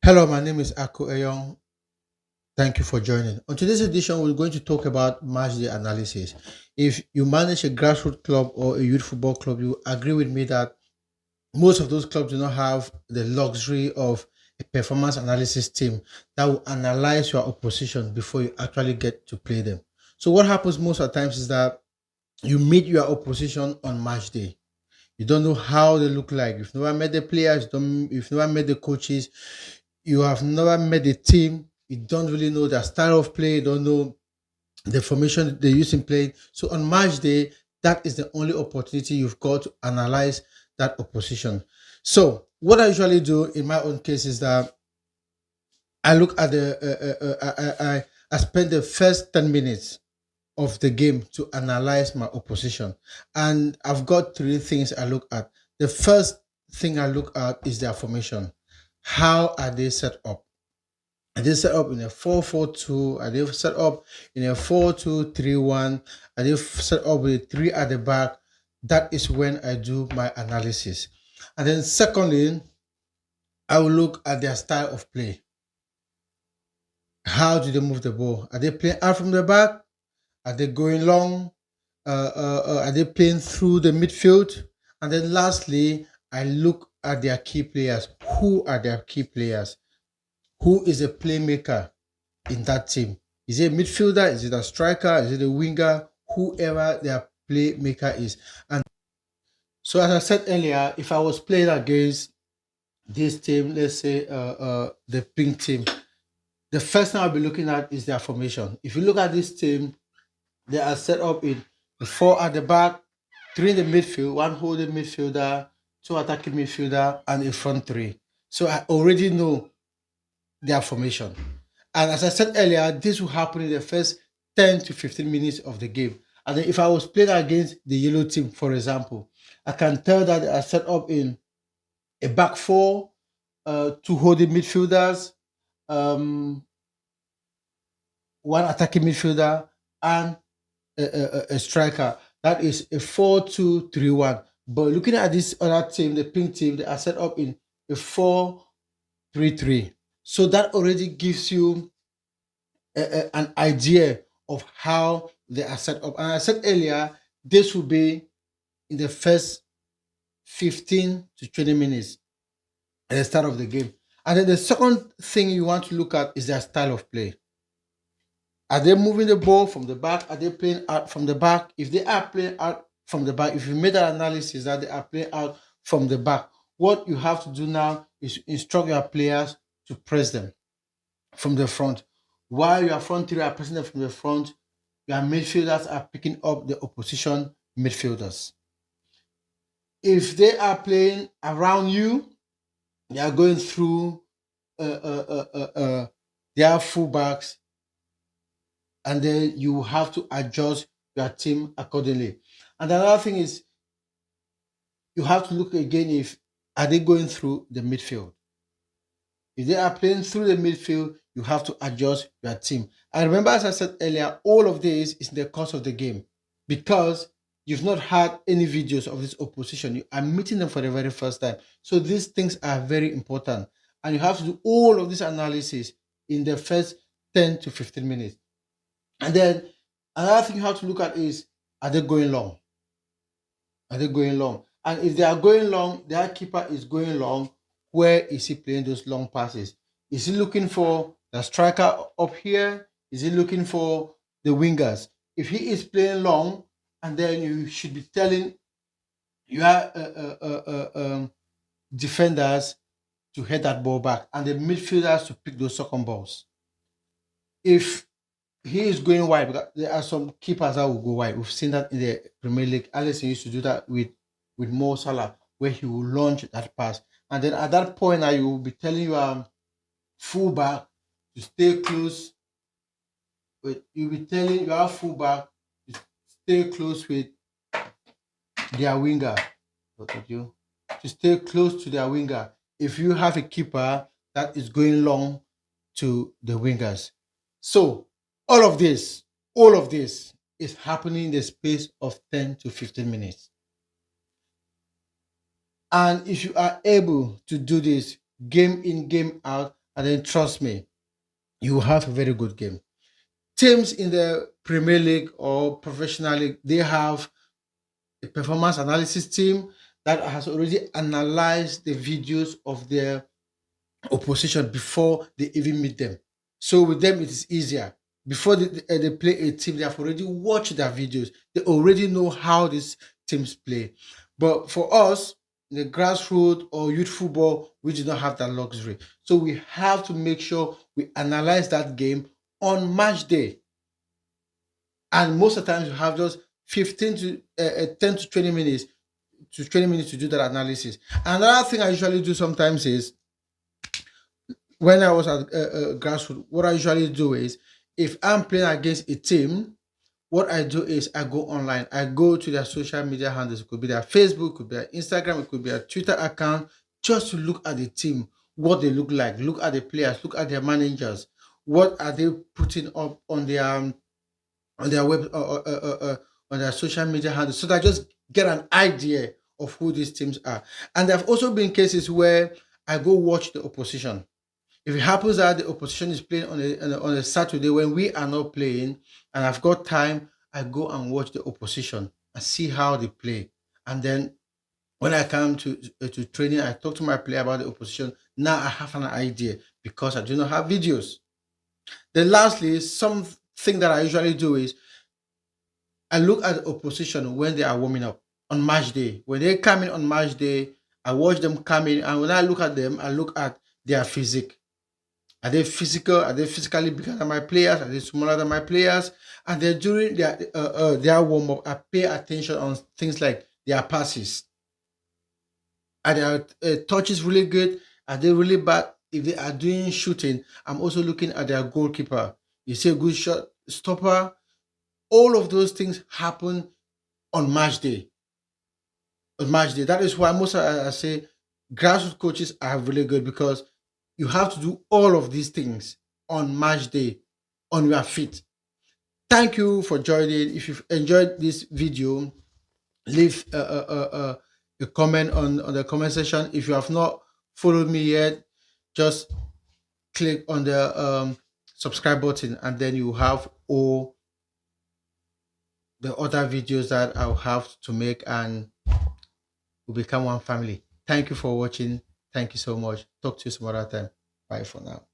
Hello, my name is Ako Eyong. Thank you for joining. On today's edition, we're going to talk about matchday analysis. If you manage a grassroots club or a youth football club, you agree with me that most of those clubs do not have the luxury of a performance analysis team that will analyze your opposition before you actually get to play them. So, what happens most of the times is that you meet your opposition on match day. You don't know how they look like. You've never met the players. You've never met the coaches. You have never met the team. You don't really know their style of play. You don't know the formation they use in playing. So on match day, that is the only opportunity you've got to analyze that opposition. So what I usually do in my own case is that I look at I spend the first 10 minutes of the game to analyze my opposition. And I've got three things I look at. The first thing I look at is their formation. How are they set up? Are they set up in a 4-4-2? Are they set up in a 4-2-3-1? Are they set up with three at the back? That is when I do my analysis. And then secondly, I will look at their style of play. How do they move the ball? Are they playing out from the back? Are they going long? Are they playing through the midfield? And then lastly, I look at their key players. Who are their key players? Who is a playmaker in that team? Is it a midfielder? Is it a striker? Is it a winger? Whoever their playmaker is. And so, as I said earlier, if I was playing against this team, let's say the pink team, the first thing I'll be looking at is their formation. If you look at this team, they are set up in the four at the back, three in the midfield, one holding midfielder, two attacking midfielder, and a front three. So I already know their formation. And as I said earlier, this will happen in the first 10 to 15 minutes of the game. And then if I was playing against the yellow team, for example, I can tell that they are set up in a back four, two holding midfielders, um, one attacking midfielder, and a striker. That is a 4-2-3-1. But looking at this other team, the pink team, they are set up in a 4-3-3. So that already gives you an idea of how they are set up. And I said earlier, this will be in the first 15 to 20 minutes at the start of the game. And then the second thing you want to look at is their style of play. Are they moving the ball from the back? Are they playing out from the back? If they are playing out from the back, if you made an analysis that they are playing out from the back, what you have to do now is instruct your players to press them from the front. While your front three are pressing them from the front, your midfielders are picking up the opposition midfielders. If they are playing around you, they are going through their fullbacks, and then you have to adjust your team accordingly. And another thing is you have to look again if are they going through the midfield. If they are playing through the midfield, you have to adjust your team. And remember, as I said earlier, all of this is in the course of the game because you've not had any videos of this opposition. You are meeting them for the very first time. So these things are very important. And you have to do all of this analysis in the first 10 to 15 minutes. And then another thing you have to look at is are they going long? Are they going long? And if they are going long, their keeper is going long. Where is he playing those long passes? Is he looking for the striker up here? Is he looking for the wingers? If he is playing long, and then you should be telling your defenders to head that ball back and the midfielders to pick those second balls. If he is going wide, because there are some keepers that will go wide. We've seen that in the Premier League. Alisson used to do that with Mo Salah, where he will launch that pass. And then at that point, you will be telling your fullback to stay close. You'll be telling your fullback to stay close with their winger. What did you? To stay close to their winger. If you have a keeper that is going long to the wingers. So all of this is happening in the space of 10 to 15 minutes. And if you are able to do this game in, game out, and then trust me, you will have a very good game. Teams in the Premier League or professional league, they have a performance analysis team that has already analyzed the videos of their opposition before they even meet them. So with them, it is easier. Before they play a team, they have already watched their videos. They already know how these teams play. But for us, the grassroots or youth football, we do not have that luxury. So we have to make sure we analyze that game on match day. And most of the times, you have just 15 to 10 to 20 minutes to do that analysis. Another thing I usually do sometimes is when I was at grassroots, what I usually do is if I'm playing against a team, what I do is I go online. I go to their social media handles. It could be their Facebook, it could be their Instagram, it could be their Twitter account, just to look at the team, what they look like, look at the players, look at their managers, what are they putting up on their web on their social media handles, so that I just get an idea of who these teams are. And there have also been cases where I go watch the opposition. If it happens that the opposition is playing on a Saturday when we are not playing, and I've got time, I go and watch the opposition and see how they play. And then when I come to training, I talk to my player about the opposition. Now I have an idea because I do not have videos. Then lastly, something that I usually do is I look at the opposition when they are warming up on match day. When they come in on match day, I watch them come in, and when I look at them, I look at their physique. Are they physical? Are they physically bigger than my players? Are they smaller than my players? And then during their warm up, I pay attention on things like their passes. Are their touches really good? Are they really bad? If they are doing shooting, I'm also looking at their goalkeeper. You see a good shot stopper. All of those things happen on match day. On match day. That is why most I say grassroots coaches are really good, because you have to do all of these things on match day on your feet. Thank you for joining. If you've enjoyed this video, leave a comment on the comment section. If you have not followed me yet, just click on the subscribe button, and then you have all the other videos that I'll have to make, and we'll become one family. Thank you for watching. Thank you so much. Talk to you some other time. Bye for now.